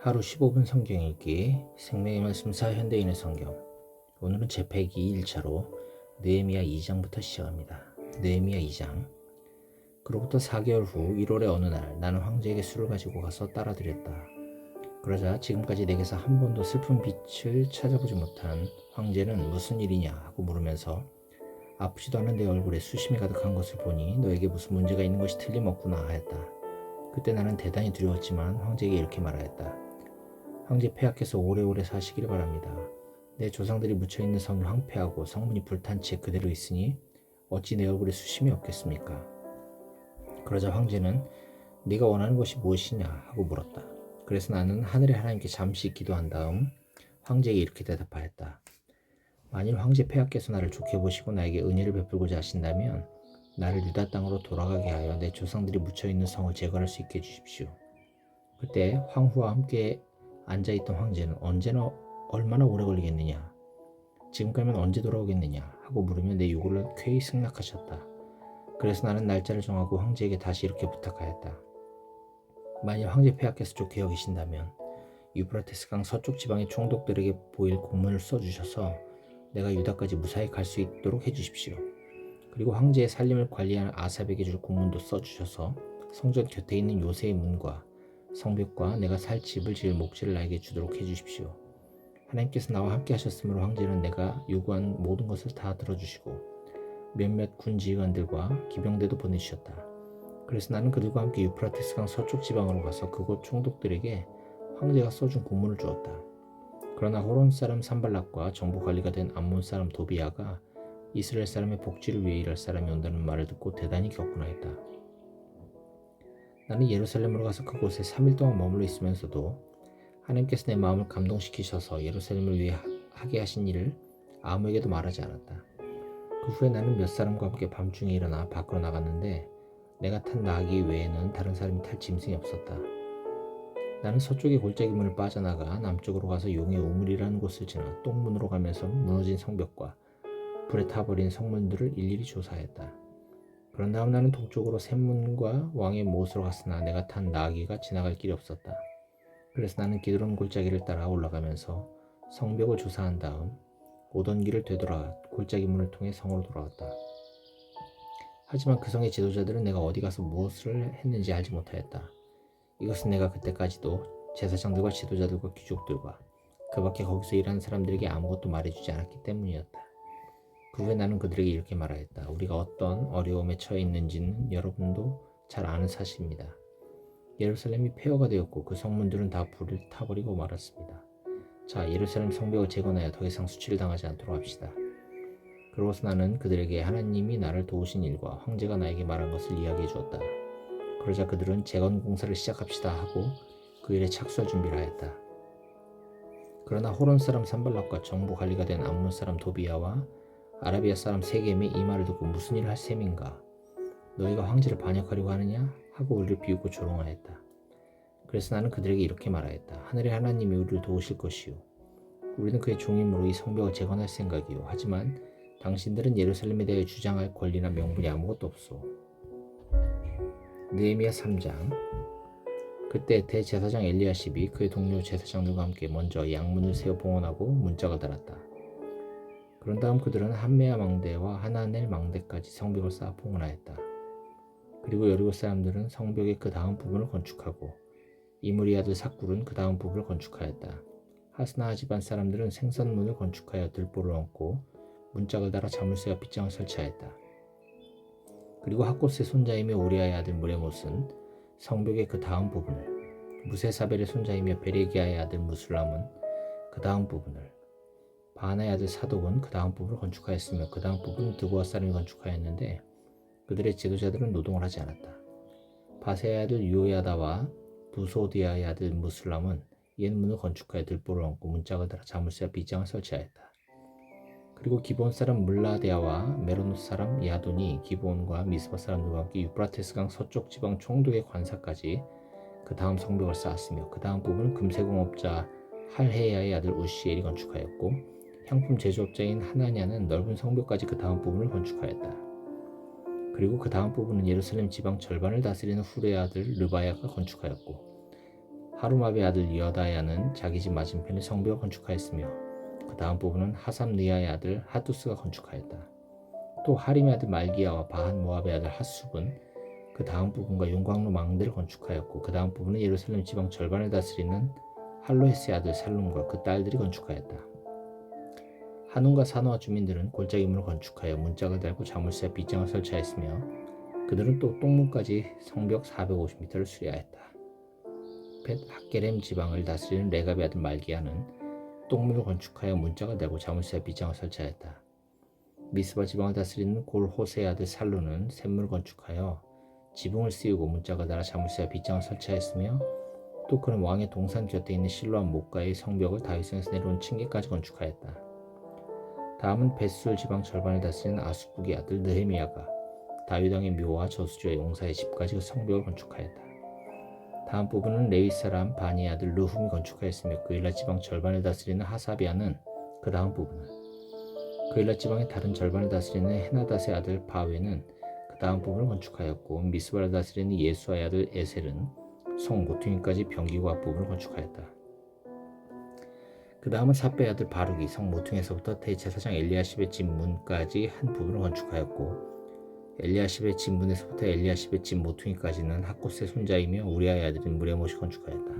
하루 15분 성경 읽기 생명의 말씀 현대인의 성경. 오늘은 제 102일차로 느헤미야 2장부터 시작합니다. 느헤미야 2장. 그로부터 4개월 후 1월의 어느 날 나는 황제에게 술을 가지고 가서 따라드렸다. 그러자 지금까지 내게서 한 번도 슬픈 빛을 찾아보지 못한 황제는 무슨 일이냐 하고 물으면서 아프지도 않은 내 얼굴에 수심이 가득한 것을 보니 너에게 무슨 문제가 있는 것이 틀림없구나 하였다. 그때 나는 대단히 두려웠지만 황제에게 이렇게 말하였다. 황제 폐하께서 오래오래 사시기를 바랍니다. 내 조상들이 묻혀있는 성이 황폐하고 성문이 불탄 채 그대로 있으니 어찌 내 얼굴에 수심이 없겠습니까? 그러자 황제는 네가 원하는 것이 무엇이냐 하고 물었다. 그래서 나는 하늘의 하나님께 잠시 기도한 다음 황제에게 이렇게 대답하였다. 만일 황제 폐하께서 나를 좋게 보시고 나에게 은혜를 베풀고자 하신다면 나를 유다 땅으로 돌아가게 하여 내 조상들이 묻혀있는 성을 제거할 수 있게 해주십시오. 그때 황후와 함께 앉아있던 황제는 언제나 얼마나 오래 걸리겠느냐, 지금까지면 언제 돌아오겠느냐 하고 물으며 내 요구를 쾌히 승낙하셨다. 그래서 나는 날짜를 정하고 황제에게 다시 이렇게 부탁하였다. 만일 황제 폐하께서 좋게 여기신다면 유프라테스 강 서쪽 지방의 총독들에게 보일 공문을 써주셔서 내가 유다까지 무사히 갈 수 있도록 해주십시오. 그리고 황제의 살림을 관리하는 아삽에게 줄 공문도 써주셔서 성전 곁에 있는 요새의 문과 성벽과 내가 살 집을 지을 목재를 나에게 주도록 해주십시오. 하나님께서 나와 함께 하셨으므로 황제는 내가 요구한 모든 것을 다 들어주시고 몇몇 군 지휘관들과 기병대도 보내주셨다. 그래서 나는 그들과 함께 유프라테스 강 서쪽 지방으로 가서 그곳 총독들에게 황제가 써준 공문을 주었다. 그러나 호론 사람 산발락과 정부 관리가 된 암몬 사람 도비야가 이스라엘 사람의 복지를 위해 일할 사람이 온다는 말을 듣고 대단히 격분하였다. 나는 예루살렘으로 가서 그곳에 3일 동안 머물러 있으면서도 하나님께서 내 마음을 감동시키셔서 예루살렘을 위해 하게 하신 일을 아무에게도 말하지 않았다. 그 후에 나는 몇 사람과 함께 밤중에 일어나 밖으로 나갔는데 내가 탄 나귀 외에는 다른 사람이 탈 짐승이 없었다. 나는 서쪽의 골짜기 문을 빠져나가 남쪽으로 가서 용의 우물이라는 곳을 지나 똥문으로 가면서 무너진 성벽과 불에 타버린 성문들을 일일이 조사했다. 그런 다음 나는 동쪽으로 샘문과 왕의 못으로 갔으나 내가 탄 나귀가 지나갈 길이 없었다. 그래서 나는 기드론 골짜기를 따라 올라가면서 성벽을 조사한 다음 오던 길을 되돌아 골짜기 문을 통해 성으로 돌아왔다. 하지만 그 성의 지도자들은 내가 어디 가서 무엇을 했는지 알지 못하였다. 이것은 내가 그때까지도 제사장들과 지도자들과 귀족들과 그 밖에 거기서 일하는 사람들에게 아무것도 말해주지 않았기 때문이었다. 그 후에 나는 그들에게 이렇게 말하였다. 우리가 어떤 어려움에 처해 있는지는 여러분도 잘 아는 사실입니다. 예루살렘이 폐허가 되었고 그 성문들은 다 불을 타버리고 말았습니다. 자, 예루살렘 성벽을 재건하여 더 이상 수치를 당하지 않도록 합시다. 그러고서 나는 그들에게 하나님이 나를 도우신 일과 황제가 나에게 말한 것을 이야기해 주었다. 그러자 그들은 재건 공사를 시작합시다 하고 그 일에 착수할 준비를 하였다. 그러나 호론 사람 산발락과 정부 관리가 된 암몬 사람 도비야와 아라비아 사람 세겜이 이 말을 듣고 무슨 일을 할 셈인가? 너희가 황제를 반역하려고 하느냐? 하고 우리를 비웃고 조롱하였다. 그래서 나는 그들에게 이렇게 말하였다. 하늘의 하나님이 우리를 도우실 것이요. 우리는 그의 종임으로 이 성벽을 재건할 생각이요. 하지만 당신들은 예루살렘에 대해 주장할 권리나 명분이 아무것도 없소. 느헤미야 3장. 그때 대제사장 엘리야십이 그의 동료 제사장들과 함께 먼저 양문을 세워 봉헌하고 문짝을 달았다. 그런 다음 그들은 한메아 망대와 하나넬 망대까지 성벽을 쌓아 봉헌하였다. 그리고 여리고 사람들은 성벽의 그 다음 부분을 건축하고 이므리 아들 삭굴은 그 다음 부분을 건축하였다. 하스나 집안 사람들은 생선문을 건축하여 들보를 얹고 문짝을 달아 자물쇠와 빗장을 설치하였다. 그리고 학곳의 손자이며 우리아의 아들 무레못은 성벽의 그 다음 부분을, 무세사벨의 손자이며 베레기아의 아들 무술람은 그 다음 부분을, 바나의 아들 사독은 그 다음 부분을 건축하였으며 그 다음 부분은 드보아 사람이 건축하였는데 그들의 지도자들은 노동을 하지 않았다. 바세의 아들 유오야다와 부소디아의 아들 무술람은 옛 문을 건축하여 들보를 얹고 문짝을 달아 자물쇠와 빗장을 설치하였다. 그리고 기브온 사람 물라데아와 메로노 사람 야돈이 기브온과 미스바 사람들과 함께 유프라테스 강 서쪽 지방 총독의 관사까지 그 다음 성벽을 쌓았으며 그 다음 부분은 금세공업자 할헤야의 아들 우시엘이 건축하였고 향품 제조업자인 하나냐는 넓은 성벽까지 그 다음 부분을 건축하였다. 그리고 그 다음 부분은 예루살렘 지방 절반을 다스리는 후레의 아들 르바야가 건축하였고 하루마베 아들 여다야는 자기 집 맞은편에 성벽을 건축하였으며 그 다음 부분은 하삼느야의 아들 하두스가 건축하였다. 또 하림의 아들 말기야와 바한 모압의 아들 핫숲은 그 다음 부분과 용광로 망대를 건축하였고 그 다음 부분은 예루살렘 지방 절반을 다스리는 할로헤스의 아들 살룸과 그 딸들이 건축하였다. 한운과 산호와 주민들은 골짜기문을 건축하여 문짝을 달고 자물쇠 빗장을 설치하였으며 그들은 또 똥문까지 성벽 450m를 수리하였다. 벳 학게렘 지방을 다스리는 레갑의 아들 말기야는 똥문을 건축하여 문짝을 달고 자물쇠 빗장을 설치하였다. 미스바 지방을 다스리는 골 호세의 아들 살루는 샘문을 건축하여 지붕을 씌우고 문짝을 달아 자물쇠와 빗장을 설치하였으며 또 그는 왕의 동산 곁에 있는 실로암 목가의 성벽을 다윗성에서 내려온 층계까지 건축하였다. 다음은 벳술 지방 절반을 다스리는 아수북의 아들 느헤미야가 다윗 왕의 묘와 저수지와 용사의 집까지 그 성벽을 건축하였다. 다음 부분은 레위 사람 바니의 아들 르훔이 건축하였으며 그일라 지방 절반을 다스리는 하사비아는 그 다음 부분을 그일라 지방의 다른 절반을 다스리는 헤나닷의 아들 바웨는 그 다음 부분을 건축하였고 미스바를 다스리는 예수아의 아들 에셀은 성 모퉁이까지 병기구 앞부분을 건축하였다. 그 다음은 삿배의 아들 바룩이 성 모퉁이에서부터 대제사장 엘리야십의 집 문까지 한 부분을 건축하였고 엘리야십의 집 문에서부터 엘리야십의 집 모퉁이까지는 학곳의 손자이며 우리아의 아들인 무레못이 건축하였다.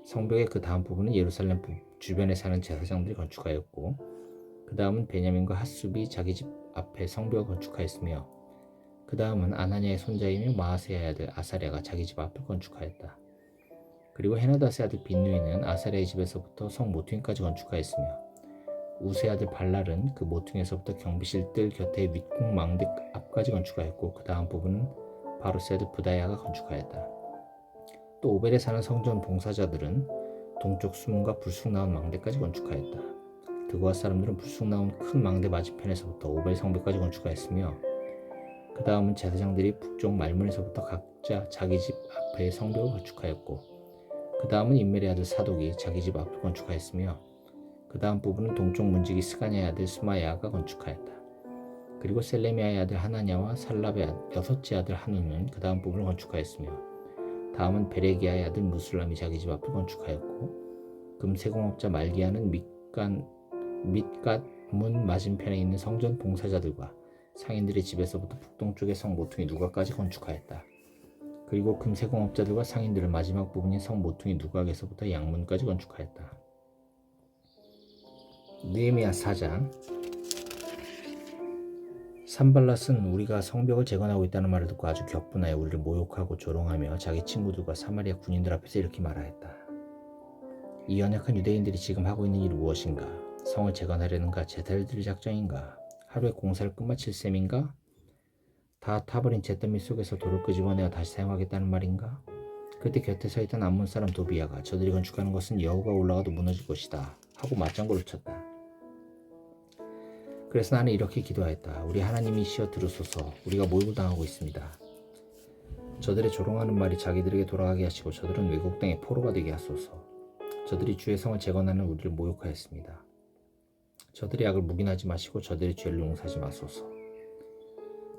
성벽의 그 다음 부분은 예루살렘 주변에 사는 제사장들이 건축하였고 그 다음은 베냐민과 핫숲이 자기 집 앞에 성벽을 건축하였으며 그 다음은 아나니아의 손자이며 마아세야의 아들 아사랴가 자기 집 앞을 건축하였다. 그리고 헤나닷의 아들 빈누이는 아사랴의 집에서부터 성 모퉁이까지 건축하였으며 우스의 아들 발랄은 그 모퉁이에서부터 경비실 뜰 곁에 윗궁 망대 앞까지 건축하였고 그 다음 부분은 바로스의 아들 부다야가 건축하였다. 또 오벨에 사는 성전 봉사자들은 동쪽 수문과 불쑥 나온 망대까지 건축하였다. 드고아 사람들은 불쑥 나온 큰 망대 맞은편에서부터 오벨 성벽까지 건축하였으며 그 다음은 제사장들이 북쪽 말문에서부터 각자 자기 집 앞에 성벽을 건축하였고 그 다음은 인멜의 아들 사독이 자기 집 앞을 건축하였으며 그 다음 부분은 동쪽 문지기 스가냐의 아들 스마야가 건축하였다. 그리고 셀레미아의 아들 하나냐와 살랍의 여섯째 아들 한우는 그 다음 부분을 건축하였으며 다음은 베레기야의 아들 무술람이 자기 집 앞을 건축하였고 금세공업자 말기야는 밑갓 문 맞은편에 있는 성전 봉사자들과 상인들의 집에서부터 북동쪽의 성 모퉁이 누각까지 건축하였다. 그리고 금세공업자들과 상인들을 마지막 부분인 성 모퉁이 누각에서부터 양문까지 건축하였다. 느헤미야 4장. 산발랏은 우리가 성벽을 재건하고 있다는 말을 듣고 아주 격분하여 우리를 모욕하고 조롱하며 자기 친구들과 사마리아 군인들 앞에서 이렇게 말하였다. 이 연약한 유대인들이 지금 하고 있는 일이 무엇인가? 성을 재건하려는가? 제사를 드릴 작정인가? 하루에 공사를 끝마칠 셈인가? 다 타버린 잿더미 속에서 돌을 끄집어내어 다시 사용하겠다는 말인가? 그때 곁에 서 있던 암몬 사람 도비야가 저들이 건축하는 것은 여호가 올라가도 무너질 것이다 하고 맞장구를 쳤다. 그래서 나는 이렇게 기도하였다. 우리 하나님이시여 들으소서. 우리가 모욕당하고 있습니다. 저들의 조롱하는 말이 자기들에게 돌아가게 하시고 저들은 외국 땅의 포로가 되게 하소서. 저들이 주의 성을 재건하는 우리를 모욕하였습니다. 저들의 악을 묵인하지 마시고 저들의 죄를 용서하지 마소서.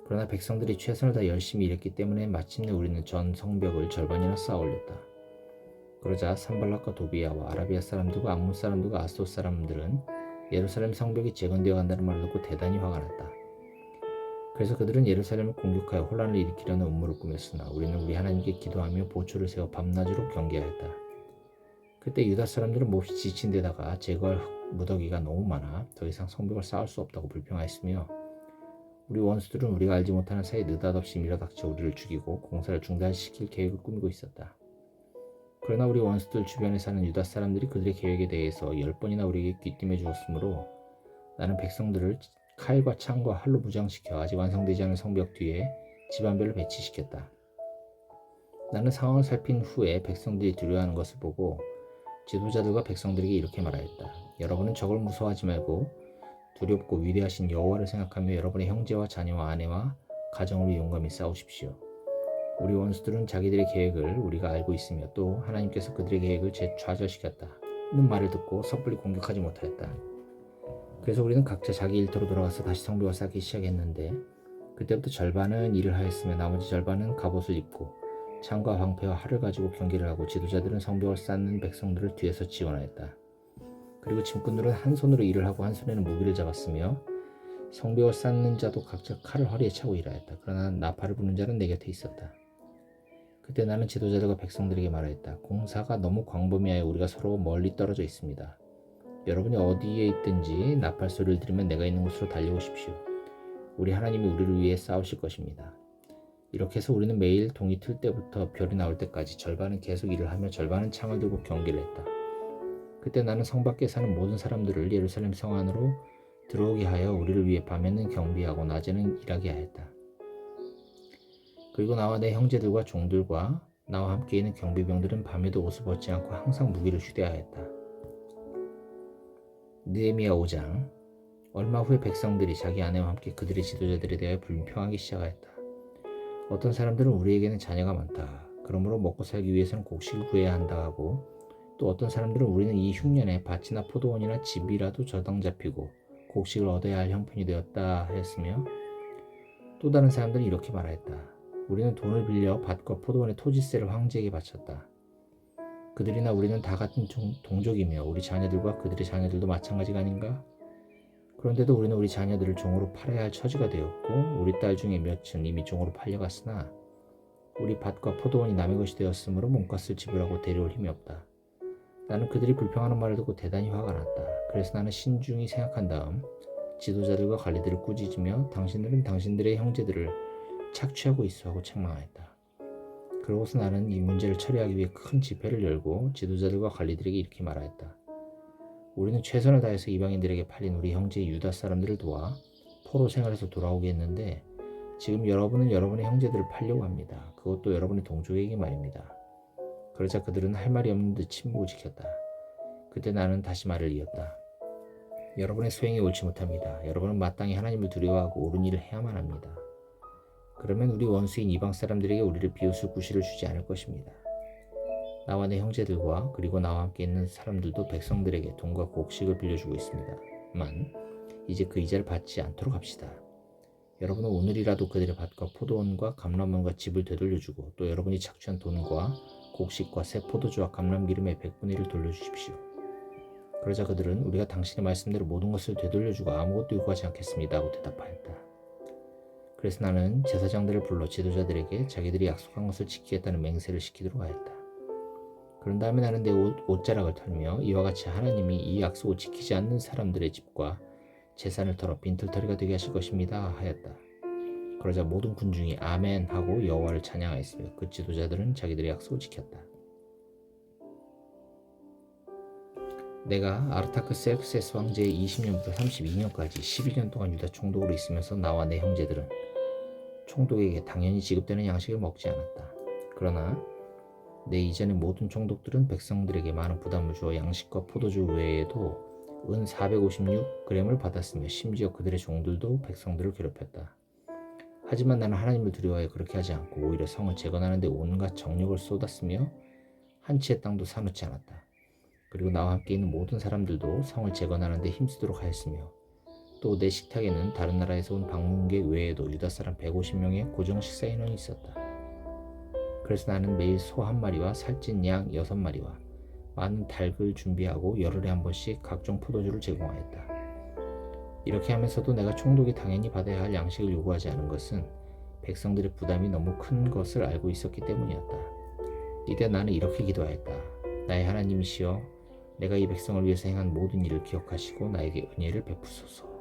그러나 백성들이 최선을 다 열심히 일했기 때문에 마침내 우리는 전 성벽을 절반이나 쌓아 올렸다. 그러자 산발랏과 도비야와 아라비아 사람들과 암몬 사람들과 아스돗 사람들은 예루살렘 성벽이 재건되어 간다는 말을 듣고 대단히 화가 났다. 그래서 그들은 예루살렘을 공격하여 혼란을 일으키려는 음모를 꾸몄으나 우리는 우리 하나님께 기도하며 보초를 세워 밤낮으로 경계하였다. 그때 유다 사람들은 몹시 지친 데다가 제거할 무더기가 너무 많아 더 이상 성벽을 쌓을 수 없다고 불평하였으며 우리 원수들은 우리가 알지 못하는 사이에 느닷없이 밀어닥쳐 우리를 죽이고 공사를 중단시킬 계획을 꾸미고 있었다. 그러나 우리 원수들 주변에 사는 유다 사람들이 그들의 계획에 대해서 10번이나 우리에게 귀띔해 주었으므로 나는 백성들을 칼과 창과 활로 무장시켜 아직 완성되지 않은 성벽 뒤에 집안별로 배치시켰다. 나는 상황을 살핀 후에 백성들이 두려워하는 것을 보고 지도자들과 백성들에게 이렇게 말하였다. 여러분은 적을 무서워하지 말고 두렵고 위대하신 여호와를 생각하며 여러분의 형제와 자녀와 아내와 가정을 위해 용감히 싸우십시오. 우리 원수들은 자기들의 계획을 우리가 알고 있으며 또 하나님께서 그들의 계획을 좌절시켰다는 말을 듣고 섣불리 공격하지 못하였다. 그래서 우리는 각자 자기 일터로 돌아가서 다시 성벽을 쌓기 시작했는데 그때부터 절반은 일을 하였으며 나머지 절반은 갑옷을 입고 창과 방패와 활을 가지고 경계를 하고 지도자들은 성벽을 쌓는 백성들을 뒤에서 지원하였다. 그리고 짐꾼들은 한 손으로 일을 하고 한 손에는 무기를 잡았으며 성벽을 쌓는 자도 각자 칼을 허리에 차고 일하였다. 그러나 나팔을 부는 자는 내 곁에 있었다. 그때 나는 지도자들과 백성들에게 말하였다. 공사가 너무 광범위하여 우리가 서로 멀리 떨어져 있습니다. 여러분이 어디에 있든지 나팔 소리를 들으면 내가 있는 곳으로 달려오십시오. 우리 하나님이 우리를 위해 싸우실 것입니다. 이렇게 해서 우리는 매일 동이 틀 때부터 별이 나올 때까지 절반은 계속 일을 하며 절반은 창을 들고 경계를 했다. 그때 나는 성 밖에 사는 모든 사람들을 예루살렘 성 안으로 들어오게 하여 우리를 위해 밤에는 경비하고 낮에는 일하게 하였다. 그리고 나와 내 형제들과 종들과 나와 함께 있는 경비병들은 밤에도 옷을 벗지 않고 항상 무기를 휴대하였다. 느헤미야 5장. 얼마 후에 백성들이 자기 아내와 함께 그들의 지도자들에 대하여 불평하기 시작하였다. 어떤 사람들은 우리에게는 자녀가 많다. 그러므로 먹고 살기 위해서는 곡식을 구해야 한다 하고, 또 어떤 사람들은 우리는 이 흉년에 밭이나 포도원이나 집이라도 저당 잡히고 곡식을 얻어야 할 형편이 되었다 하였으며, 또 다른 사람들은 이렇게 말하였다. 우리는 돈을 빌려 밭과 포도원의 토지세를 황제에게 바쳤다. 그들이나 우리는 다 같은 동족이며 우리 자녀들과 그들의 자녀들도 마찬가지가 아닌가? 그런데도 우리는 우리 자녀들을 종으로 팔아야 할 처지가 되었고 우리 딸 중에 몇은 이미 종으로 팔려갔으나 우리 밭과 포도원이 남의 것이 되었으므로 몸값을 지불하고 데려올 힘이 없다. 나는 그들이 불평하는 말을 듣고 대단히 화가 났다. 그래서 나는 신중히 생각한 다음 지도자들과 관리들을 꾸짖으며 당신들은 당신들의 형제들을 착취하고 있어 하고 책망하였다. 그러고서 나는 이 문제를 처리하기 위해 큰 집회를 열고 지도자들과 관리들에게 이렇게 말하였다. 우리는 최선을 다해서 이방인들에게 팔린 우리 형제 유다 사람들을 도와 포로 생활에서 돌아오게 했는데 지금 여러분은 여러분의 형제들을 팔려고 합니다. 그것도 여러분의 동족에게 말입니다. 그러자 그들은 할 말이 없는 듯 침묵을 지켰다. 그때 나는 다시 말을 이었다. 여러분의 소행이 옳지 못합니다. 여러분은 마땅히 하나님을 두려워하고 옳은 일을 해야만 합니다. 그러면 우리 원수인 이방 사람들에게 우리를 비웃을 구실을 주지 않을 것입니다. 나와 내 형제들과 그리고 나와 함께 있는 사람들도 백성들에게 돈과 곡식을 빌려주고 있습니다만 이제 그 이자를 받지 않도록 합시다. 여러분은 오늘이라도 그들의 밭과 포도원과 감람원과 집을 되돌려주고 또 여러분이 착취한 돈과 곡식과 새 포도주와 감람기름의 100분의 1을 돌려주십시오. 그러자 그들은 우리가 당신의 말씀대로 모든 것을 되돌려주고 아무것도 요구하지 않겠습니다 하고 대답하였다. 그래서 나는 제사장들을 불러 지도자들에게 자기들이 약속한 것을 지키겠다는 맹세를 시키도록 하였다. 그런 다음에 나는 내 옷자락을 털며 이와 같이 하나님이 이 약속을 지키지 않는 사람들의 집과 재산을 털어 빈털터리가 되게 하실 것입니다 하였다. 그러자 모든 군중이 아멘 하고 여호와를 찬양하였으며 그 지도자들은 자기들의 약속을 지켰다. 내가 아르타크스엑스스 황제의 20년부터 32년까지 12년 동안 유다 총독으로 있으면서 나와 내 형제들은 총독에게 당연히 지급되는 양식을 먹지 않았다. 그러나 내 이전의 모든 총독들은 백성들에게 많은 부담을 주어 양식과 포도주 외에도 은 456g을 받았으며 심지어 그들의 종들도 백성들을 괴롭혔다. 하지만 나는 하나님을 두려워해 그렇게 하지 않고 오히려 성을 재건하는 데 온갖 정력을 쏟았으며 한 채의 땅도 사놓지 않았다. 그리고 나와 함께 있는 모든 사람들도 성을 재건하는 데 힘쓰도록 하였으며 또 내 식탁에는 다른 나라에서 온 방문객 외에도 유다 사람 150명의 고정 식사 인원이 있었다. 그래서 나는 매일 소 한 마리와 살찐 양 6마리와 많은 닭을 준비하고 열흘에 한 번씩 각종 포도주를 제공하였다. 이렇게 하면서도 내가 총독이 당연히 받아야 할 양식을 요구하지 않은 것은 백성들의 부담이 너무 큰 것을 알고 있었기 때문이었다. 이때 나는 이렇게 기도하였다. 나의 하나님이시여, 내가 이 백성을 위해서 행한 모든 일을 기억하시고 나에게 은혜를 베푸소서.